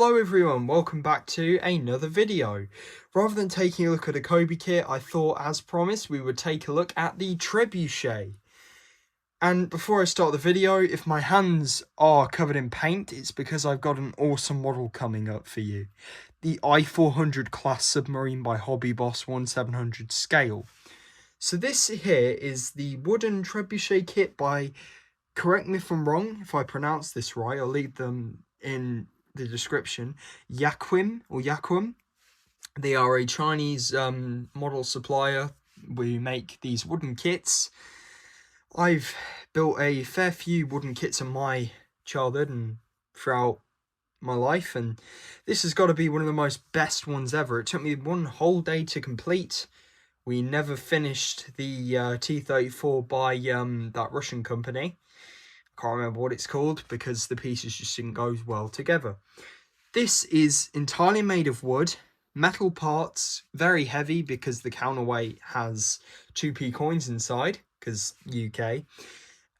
Hello everyone, welcome back to another video. Rather than taking a look at a YAQUMW kit, I thought, as promised, we would take a look at the Trebuchet. And before I start the video, if my hands are covered in paint, it's because I've got an awesome model coming up for you. The I-400 class submarine by Hobby Boss 1700 scale. So this here is the wooden Trebuchet kit by, correct me if I'm wrong, if I pronounce this right, I'll leave them in the description, YAQUMW. They are a Chinese model supplier. We make these wooden kits. I've built a fair few wooden kits in my childhood and throughout my life, and this has got to be one of the most best ones ever. It took me one whole day to complete. We never finished the T-34 by that Russian company. Can't remember what it's called because the pieces just didn't go well together. This is entirely made of wood, metal parts, very heavy because the counterweight has 2p coins inside because UK.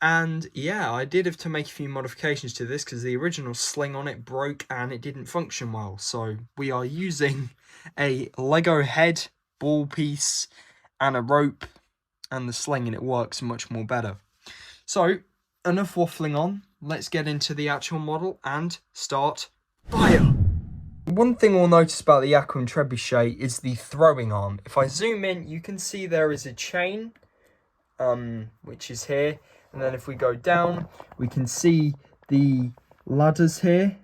And yeah, I did have to make a few modifications to this because the original sling on it broke and it didn't function well. So we are using a Lego head, ball piece and a rope and the sling, and it works much more better. So enough waffling on, let's get into the actual model and start fire! One thing we'll notice about the YAQUMW Trebuchet is the throwing arm. If I zoom in, you can see there is a chain, which is here. And then if we go down, we can see the ladders here.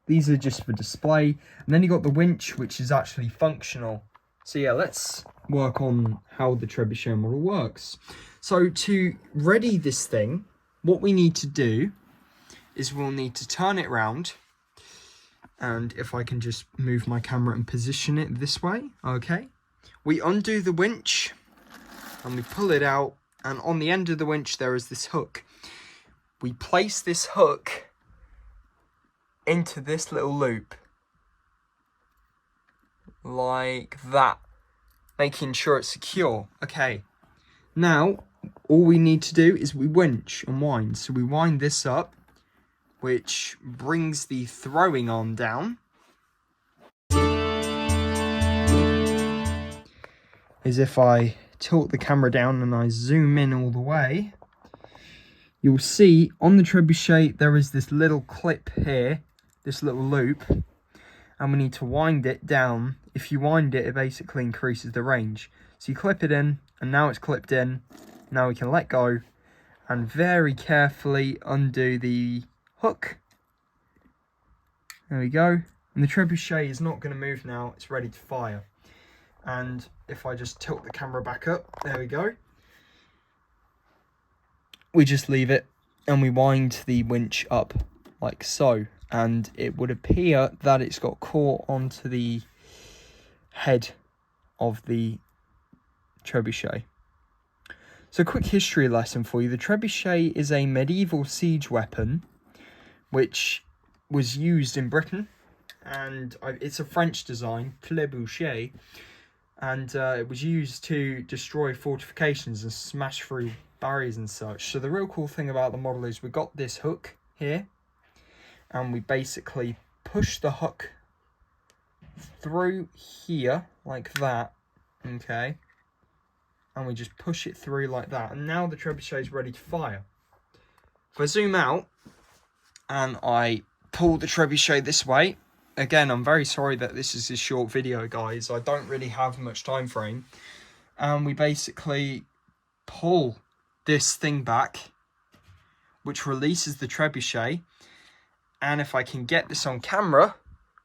These are just for display. And then you got the winch, which is actually functional. So yeah, let's work on how the Trebuchet model works. So to ready this thing, what we need to do is we'll need to turn it round. And if I can just move my camera and position it this way, okay. We undo the winch and we pull it out, and on the end of the winch there is this hook. We place this hook into this little loop, like that, making sure it's secure. Okay, now all we need to do is we winch and wind. So we wind this up, which brings the throwing arm down. As if I tilt the camera down and I zoom in all the way, you'll see on the Trebuchet there is this little clip here, this little loop, and we need to wind it down. If you wind it, it basically increases the range. So you clip it in, and now it's clipped in. Now we can let go and very carefully undo the hook. There we go. And the Trebuchet is not going to move now, it's ready to fire. And if I just tilt the camera back up, there we go. We just leave it and we wind the winch up like so. And it would appear that it's got caught onto the head of the Trebuchet. So quick history lesson for you. The Trebuchet is a medieval siege weapon which was used in Britain, and it's a French design, Trebuchet, and it was used to destroy fortifications and smash through barriers and such. So the real cool thing about the model is we got this hook here, and we basically push the hook through here like that, okay, and we just push it through like that, and now the Trebuchet is ready to fire. If I zoom out and I pull the Trebuchet this way, again, I'm very sorry that this is a short video, guys. I don't really have much time frame. And we basically pull this thing back, which releases the Trebuchet. And if I can get this on camera,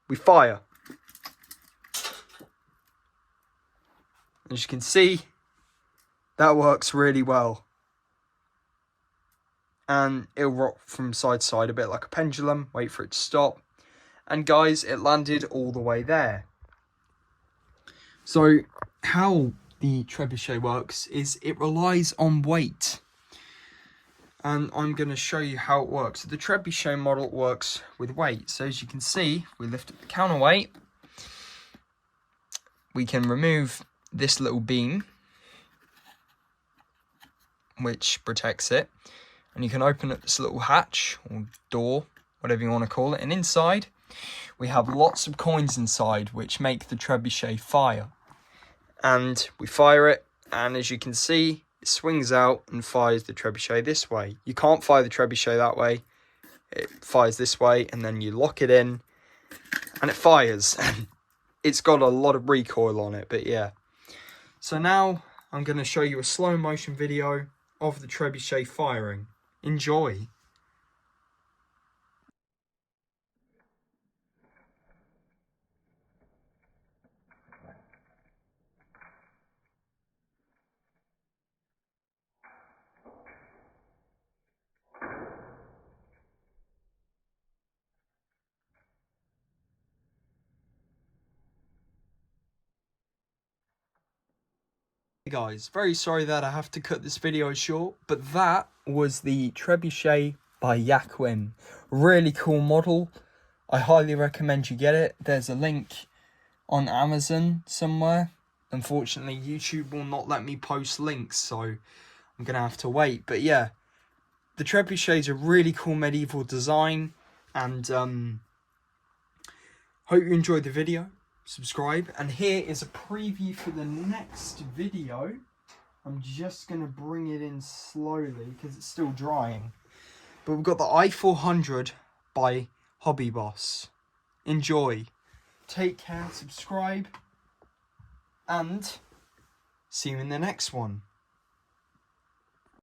we fire. As you can see, that works really well. And it'll rock from side to side a bit like a pendulum, wait for it to stop. And guys, it landed all the way there. So how the Trebuchet works is it relies on weight. And I'm going to show you how it works. So the Trebuchet model works with weight. So as you can see, we lift up the counterweight. We can remove this little beam, which protects it. And you can open up this little hatch or door, whatever you want to call it. And inside, we have lots of coins inside which make the trebuchet fire. And we fire it, and as you can see, it swings out and fires the trebuchet this way. You can't fire the trebuchet that way. It fires this way, and then you lock it in, and it fires. It's got a lot of recoil on it, but yeah. So now I'm going to show you a slow motion video of the trebuchet firing. Enjoy. Hey guys, very sorry that I have to cut this video short, but that was the Trebuchet by YAQUMW. Really cool model. I highly recommend you get it. There's a link on Amazon somewhere. Unfortunately, YouTube will not let me post links, so I'm gonna have to wait. But yeah, the Trebuchet is a really cool medieval design, and hope you enjoyed the video. Subscribe, and here is a preview for the next video. I'm just going to bring it in slowly because it's still drying. But we've got the i400 by Hobby Boss. Enjoy. Take care, subscribe, and see you in the next one.